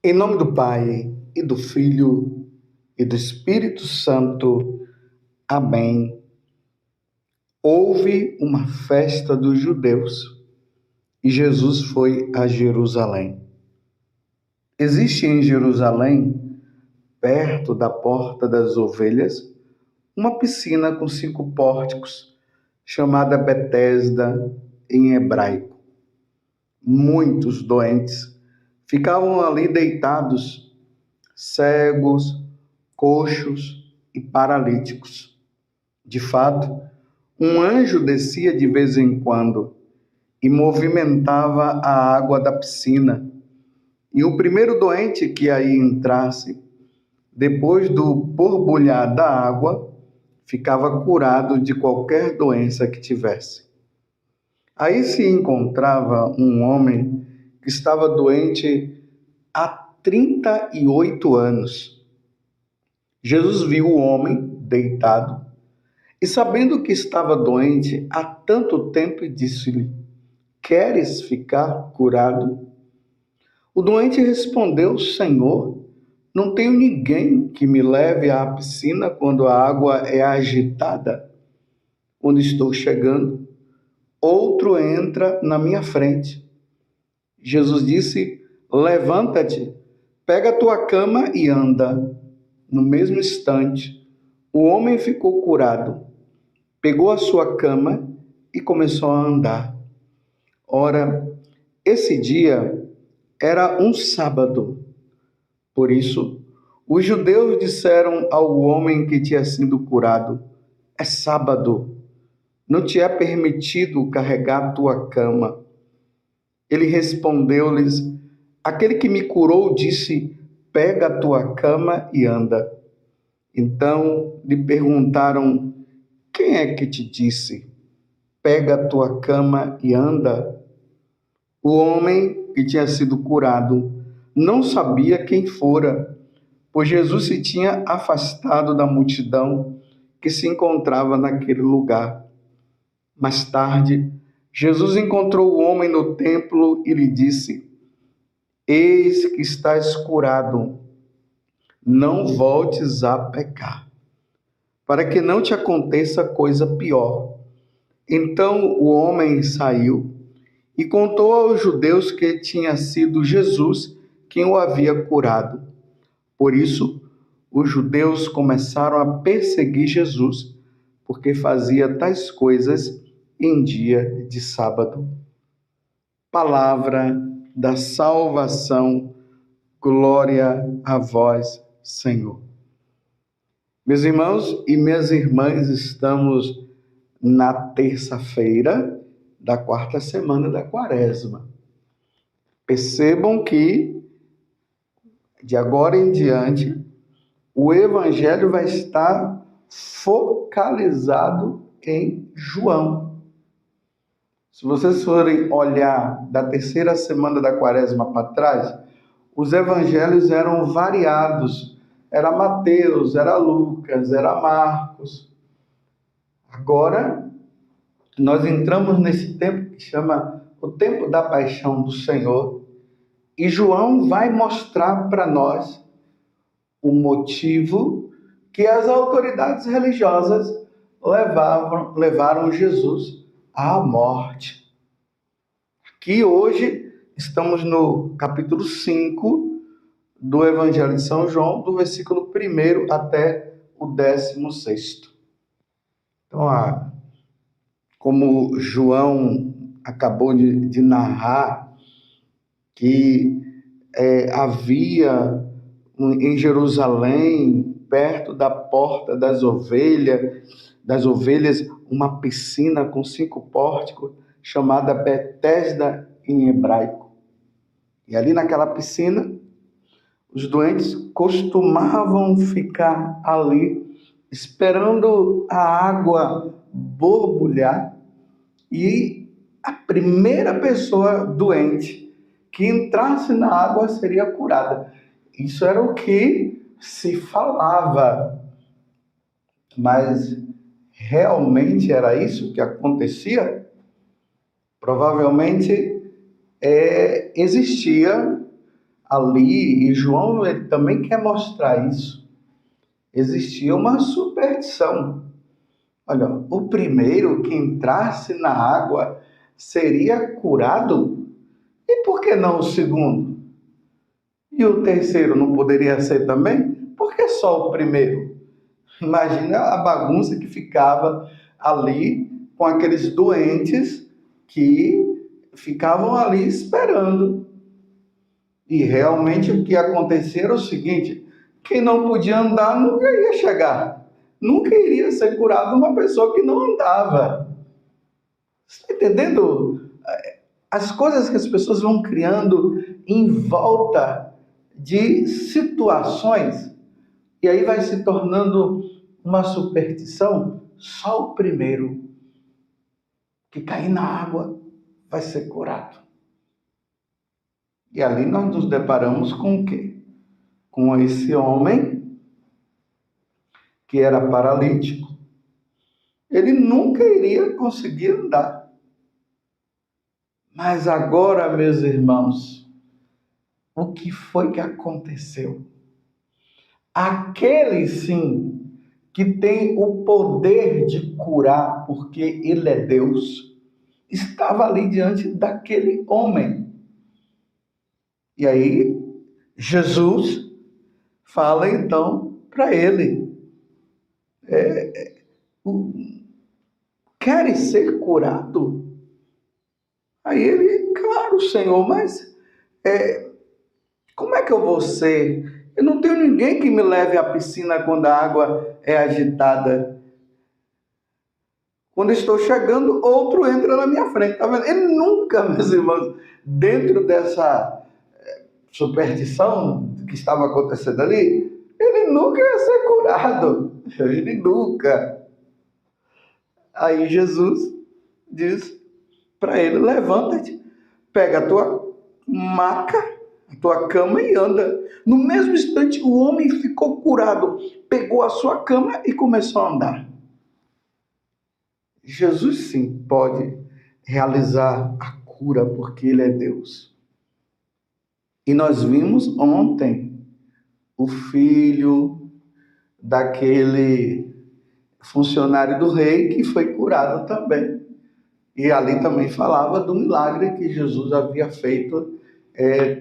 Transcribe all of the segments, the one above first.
Em nome do Pai, e do Filho, e do Espírito Santo. Amém. Houve uma festa dos judeus e Jesus foi a Jerusalém. Existe em Jerusalém, perto da Porta das Ovelhas, uma piscina com 5 pórticos, chamada Betesda em hebraico. Muitos doentes ficavam ali deitados, cegos, coxos e paralíticos. De fato, um anjo descia de vez em quando e movimentava a água da piscina. E o primeiro doente que aí entrasse, depois do borbulhar da água, ficava curado de qualquer doença que tivesse. Aí se encontrava um homem que estava doente há 38 anos. Jesus viu o homem deitado e, sabendo que estava doente há tanto tempo, disse-lhe: Queres ficar curado? O doente respondeu: Senhor, não tenho ninguém que me leve à piscina quando a água é agitada. Quando estou chegando, outro entra na minha frente. Jesus disse: Levanta-te, pega a tua cama e anda. No mesmo instante, o homem ficou curado, pegou a sua cama e começou a andar. Ora, esse dia era um sábado. Por isso, os judeus disseram ao homem que tinha sido curado: É sábado, não te é permitido carregar a tua cama. Ele respondeu-lhes: Aquele que me curou disse: Pega a tua cama e anda. Então lhe perguntaram: Quem é que te disse? Pega a tua cama e anda. O homem que tinha sido curado não sabia quem fora, pois Jesus se tinha afastado da multidão que se encontrava naquele lugar. Mais tarde, Jesus encontrou o homem no templo e lhe disse: Eis que estás curado, não voltes a pecar, para que não te aconteça coisa pior. Então o homem saiu e contou aos judeus que tinha sido Jesus quem o havia curado. Por isso, os judeus começaram a perseguir Jesus, porque fazia tais coisas em dia de sábado. Palavra da salvação, glória a vós, Senhor. Meus irmãos e minhas irmãs, estamos na terça-feira da 4ª semana da Quaresma. Percebam que, de agora em diante, o Evangelho vai estar focalizado em João. Se vocês forem olhar da 3ª semana da Quaresma para trás, os evangelhos eram variados. Era Mateus, era Lucas, era Marcos. Agora, nós entramos nesse tempo que chama o tempo da paixão do Senhor, e João vai mostrar para nós o motivo que as autoridades religiosas levaram Jesus à morte. Aqui hoje estamos no capítulo 5 do Evangelho de São João, do versículo 1 até o 16º. Então, como João acabou de narrar, que havia em Jerusalém, perto da Porta das Ovelhas, uma piscina com 5 pórticos, chamada Betesda em hebraico. E ali naquela piscina, os doentes costumavam ficar ali, esperando a água borbulhar, e a primeira pessoa doente que entrasse na água seria curada. Isso era o que se falava, mas realmente era isso que acontecia? Provavelmente existia ali, e João ele também quer mostrar isso, existia uma superstição. Olha, o primeiro que entrasse na água seria curado, e por que não o segundo? E o terceiro não poderia ser também? Por que só o primeiro? Imagina a bagunça que ficava ali com aqueles doentes que ficavam ali esperando. E realmente o que acontecia era o seguinte: quem não podia andar nunca ia chegar. Nunca iria ser curado uma pessoa que não andava. Você está entendendo? As coisas que as pessoas vão criando em volta de situações, e aí vai se tornando uma superstição. Só o primeiro que cair na água vai ser curado. E ali nós nos deparamos com o quê? Com esse homem que era paralítico. Ele nunca iria conseguir andar. Mas agora, meus irmãos, o que foi que aconteceu? Aquele sim, que tem o poder de curar, porque ele é Deus, estava ali diante daquele homem. E aí, Jesus fala então para ele: queres ser curado? Aí ele, claro, Senhor, mas como é que eu vou ser? Eu não tenho ninguém que me leve à piscina quando a água é agitada. Quando estou chegando, outro entra na minha frente. Tá vendo? Ele nunca, meus irmãos, dentro dessa superstição que estava acontecendo ali, ele nunca ia ser curado. Ele nunca. Aí Jesus diz para ele: levanta-te, pega a tua maca, a tua cama e anda. No mesmo instante, o homem ficou curado, pegou a sua cama e começou a andar. Jesus sim pode realizar a cura, porque ele é Deus. E nós vimos ontem o filho daquele funcionário do rei que foi curado também. E ali também falava do milagre que Jesus havia feito,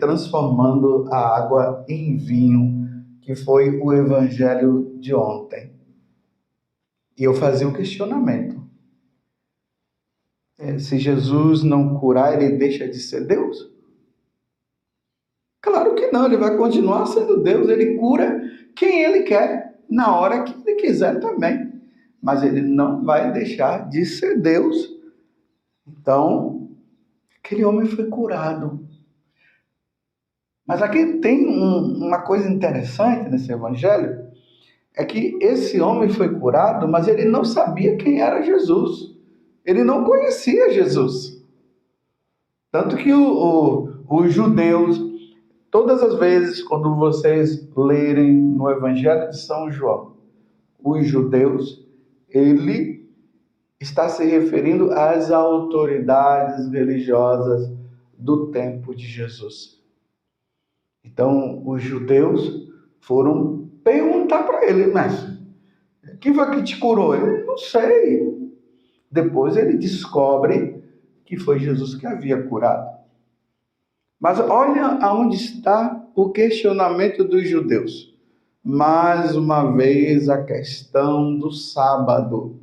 transformando a água em vinho, que foi o evangelho de ontem. E eu fazia um questionamento: se Jesus não curar, ele deixa de ser Deus? Claro que não, ele vai continuar sendo Deus, ele cura quem ele quer, na hora que ele quiser também. Mas ele não vai deixar de ser Deus. Então, aquele homem foi curado. Mas aqui tem uma coisa interessante nesse evangelho, é que esse homem foi curado, mas ele não sabia quem era Jesus. Ele não conhecia Jesus. Tanto que os judeus, todas as vezes quando vocês lerem no Evangelho de São João, os judeus, ele está se referindo às autoridades religiosas do tempo de Jesus. Então, os judeus foram perguntar para ele: mas quem foi que te curou? Ele: não sei. Depois ele descobre que foi Jesus que havia curado. Mas olha aonde está o questionamento dos judeus. Mais uma vez a questão do sábado,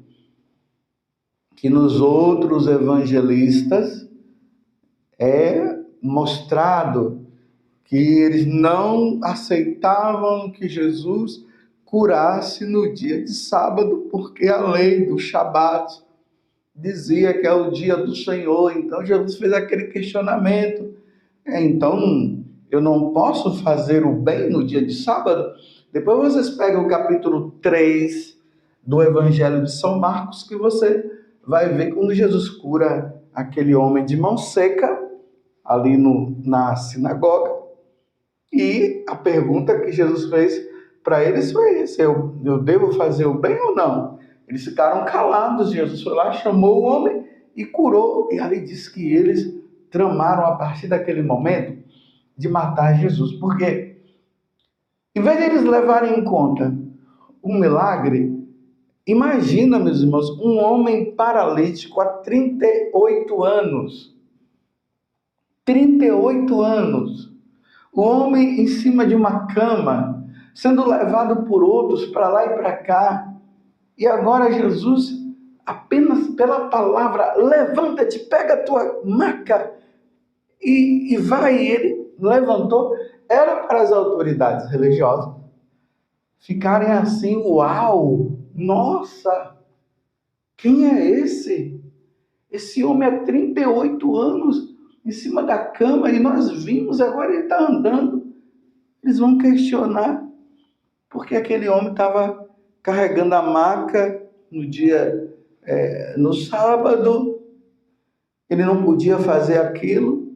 que nos outros evangelistas é mostrado que eles não aceitavam que Jesus curasse no dia de sábado, porque a lei do Shabat dizia que é o dia do Senhor. Então Jesus fez aquele questionamento: então eu não posso fazer o bem no dia de sábado? Depois vocês pegam o capítulo 3 do Evangelho de São Marcos, que você vai ver quando Jesus cura aquele homem de mão seca ali na sinagoga. E a pergunta que Jesus fez para eles foi essa: eu devo fazer o bem ou não? Eles ficaram calados. Jesus foi lá, chamou o homem e curou. E ali diz que eles tramaram, a partir daquele momento, de matar Jesus. Por quê? Em vez de eles levarem em conta um milagre, imagina, meus irmãos, um homem paralítico há 38 anos. 38 anos. O homem em cima de uma cama, sendo levado por outros para lá e para cá. E agora Jesus, apenas pela palavra, levanta-te, pega a tua maca e vai. Ele levantou. Era para as autoridades religiosas ficarem assim, uau, nossa, quem é esse? Esse homem há 38 anos em cima da cama e nós vimos, agora ele está andando. Eles vão questionar porque aquele homem estava carregando a maca no sábado, ele não podia fazer aquilo,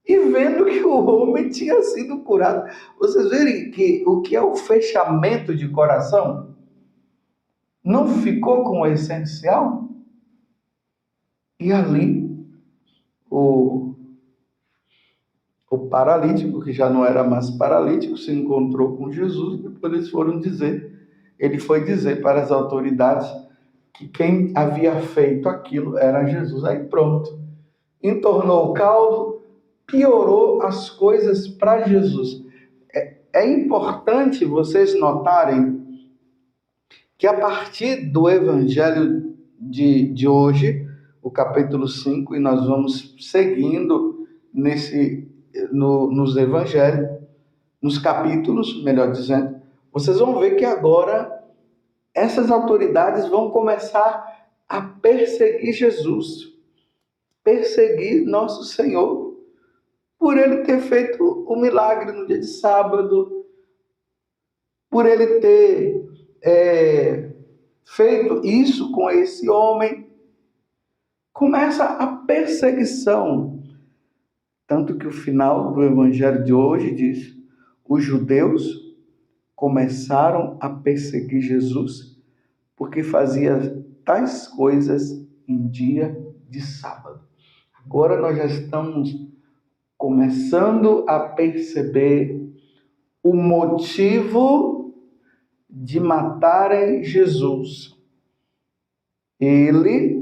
e vendo que o homem tinha sido curado. Vocês verem que o que é o fechamento de coração não ficou com o essencial? E ali, o paralítico, que já não era mais paralítico, se encontrou com Jesus. Depois ele foi dizer para as autoridades que quem havia feito aquilo era Jesus. Aí pronto, entornou o caldo, piorou as coisas para Jesus. É importante vocês notarem que a partir do evangelho de hoje, o capítulo 5, e nós vamos seguindo nos evangelhos, nos capítulos, melhor dizendo, vocês vão ver que agora essas autoridades vão começar a perseguir Jesus, perseguir nosso Senhor, por ele ter feito o milagre no dia de sábado, por ele ter feito isso com esse homem. Começa a perseguição. Tanto que o final do evangelho de hoje diz: os judeus começaram a perseguir Jesus porque fazia tais coisas em dia de sábado. Agora nós já estamos começando a perceber o motivo de matarem Jesus. Ele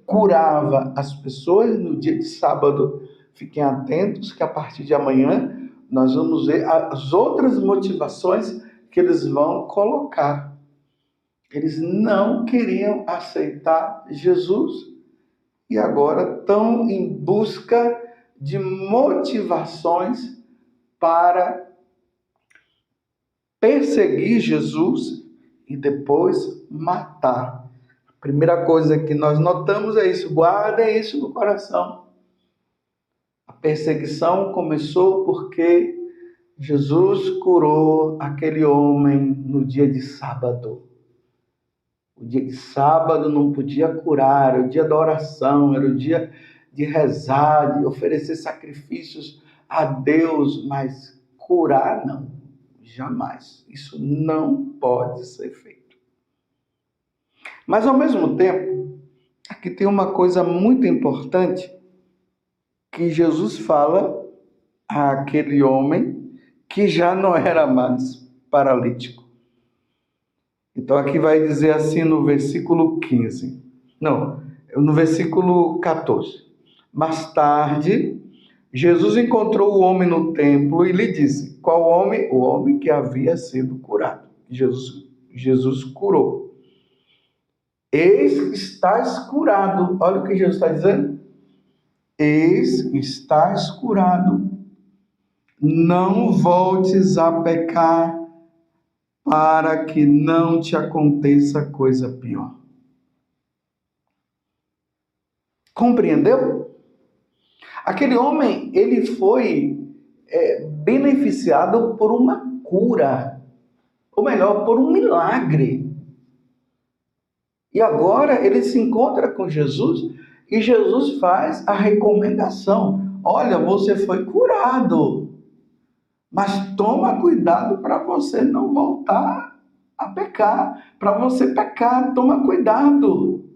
curava as pessoas no dia de sábado. Fiquem atentos que a partir de amanhã nós vamos ver as outras motivações que eles vão colocar. Eles não queriam aceitar Jesus e agora estão em busca de motivações para perseguir Jesus e depois matar. A primeira coisa que nós notamos é isso, guardem isso no coração. A perseguição começou porque Jesus curou aquele homem no dia de sábado. O dia de sábado não podia curar, era o dia da oração, era o dia de rezar, de oferecer sacrifícios a Deus, mas curar não, jamais. Isso não pode ser feito. Mas ao mesmo tempo, aqui tem uma coisa muito importante que Jesus fala àquele homem que já não era mais paralítico. Então aqui vai dizer assim no versículo 15. Não, no versículo 14. Mais tarde, Jesus encontrou o homem no templo e lhe disse: qual homem? O homem que havia sido curado. Jesus curou. Eis que estás curado. Olha o que Jesus está dizendo. Eis que estás curado. Não voltes a pecar, para que não te aconteça coisa pior. Compreendeu? Aquele homem, ele foi beneficiado por uma cura, ou melhor, por um milagre. E agora ele se encontra com Jesus e Jesus faz a recomendação: olha, você foi curado, mas toma cuidado para você não voltar a pecar. Para você pecar, toma cuidado.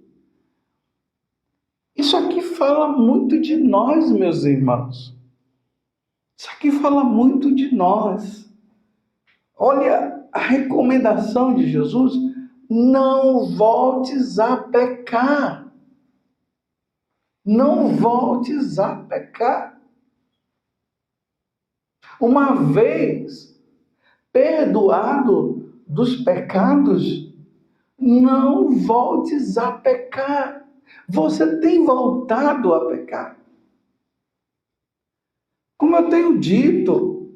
Isso aqui fala muito de nós, meus irmãos. Isso aqui fala muito de nós. Olha a recomendação de Jesus: não voltes a pecar. Não voltes a pecar. Uma vez perdoado dos pecados, não voltes a pecar. Você tem voltado a pecar. Como eu tenho dito,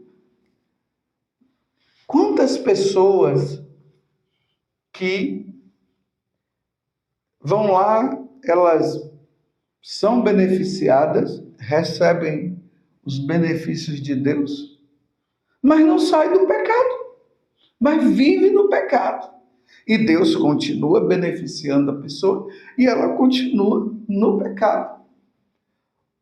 quantas pessoas que vão lá, elas são beneficiadas, recebem os benefícios de Deus, mas não saem do pecado, mas vivem no pecado. E Deus continua beneficiando a pessoa e ela continua no pecado.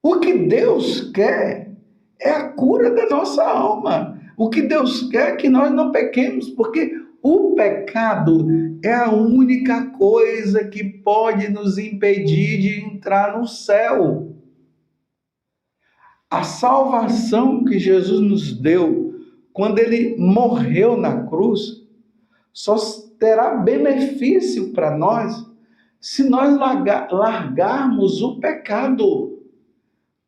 O que Deus quer é a cura da nossa alma. O que Deus quer é que nós não pequemos, porque o pecado é a única coisa que pode nos impedir de entrar no céu. A salvação que Jesus nos deu, quando ele morreu na cruz, só terá benefício para nós se nós largarmos o pecado.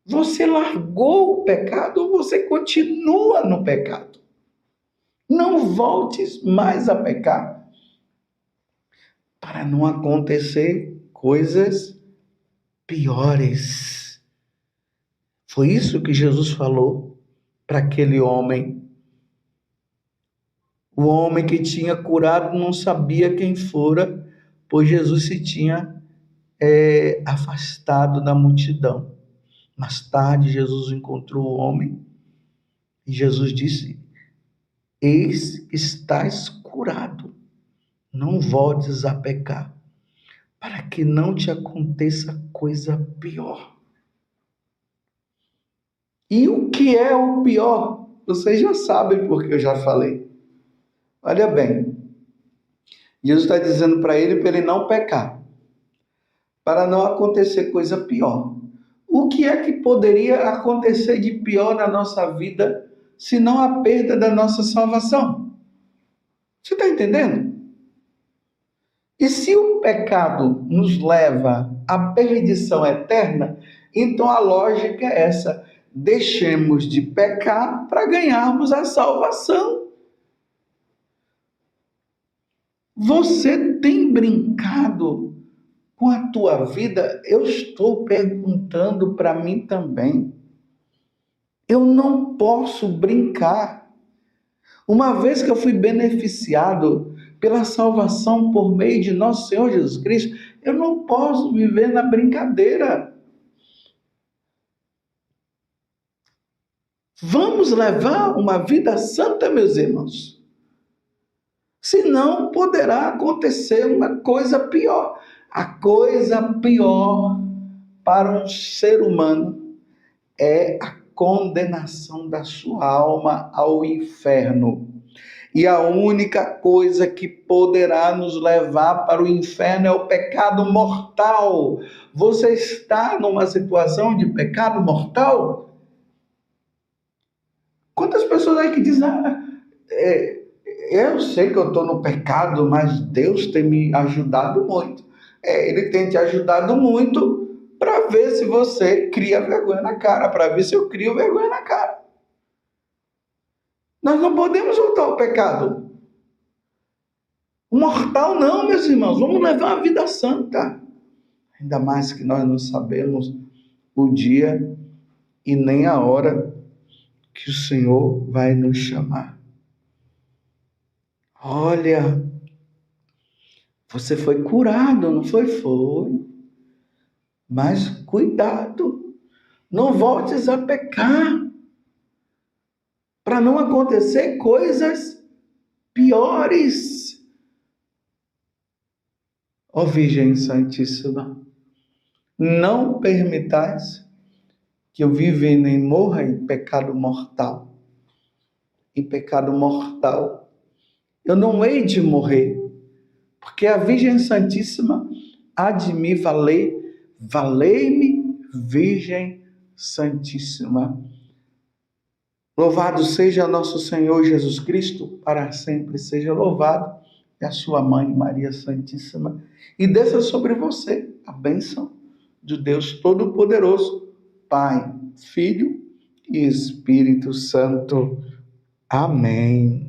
Você largou o pecado ou você continua no pecado? Não voltes mais a pecar, para não acontecer coisas piores. Foi isso que Jesus falou para aquele homem. O homem que tinha curado não sabia quem fora, pois Jesus se tinha afastado da multidão. Mais tarde, Jesus encontrou o homem e Jesus disse: eis que estás curado, não voltes a pecar, para que não te aconteça coisa pior. E o que é o pior? Vocês já sabem, porque eu já falei. Olha bem, Jesus está dizendo para ele não pecar, para não acontecer coisa pior. O que é que poderia acontecer de pior na nossa vida, se não a perda da nossa salvação? Você está entendendo? E se o pecado nos leva à perdição eterna, então a lógica é essa: deixemos de pecar para ganharmos a salvação. Você tem brincado com a tua vida? Eu estou perguntando para mim também. Eu não posso brincar. Uma vez que eu fui beneficiado pela salvação por meio de nosso Senhor Jesus Cristo, eu não posso viver na brincadeira. Vamos levar uma vida santa, meus irmãos. Senão poderá acontecer uma coisa pior. A coisa pior para um ser humano é a condenação da sua alma ao inferno. E a única coisa que poderá nos levar para o inferno é o pecado mortal. Você está numa situação de pecado mortal? Quantas pessoas aí que dizem: eu sei que eu estou no pecado, mas Deus tem me ajudado muito. Ele tem te ajudado muito para ver se você cria vergonha na cara, para ver se eu crio vergonha na cara. Nós não podemos voltar ao pecado. O mortal não, meus irmãos. Vamos levar uma vida santa. Ainda mais que nós não sabemos o dia e nem a hora que o Senhor vai nos chamar. Olha, você foi curado, não foi? Foi. Mas cuidado, não voltes a pecar, para não acontecer coisas piores. Ó Virgem Santíssima, não permitais que eu viva e nem morra em pecado mortal. Em pecado mortal eu não hei de morrer, porque a Virgem Santíssima há de me valer, valei-me, Virgem Santíssima. Louvado seja nosso Senhor Jesus Cristo, para sempre seja louvado, e a sua mãe, Maria Santíssima, e desça sobre você a bênção de Deus Todo-Poderoso, Pai, Filho e Espírito Santo. Amém.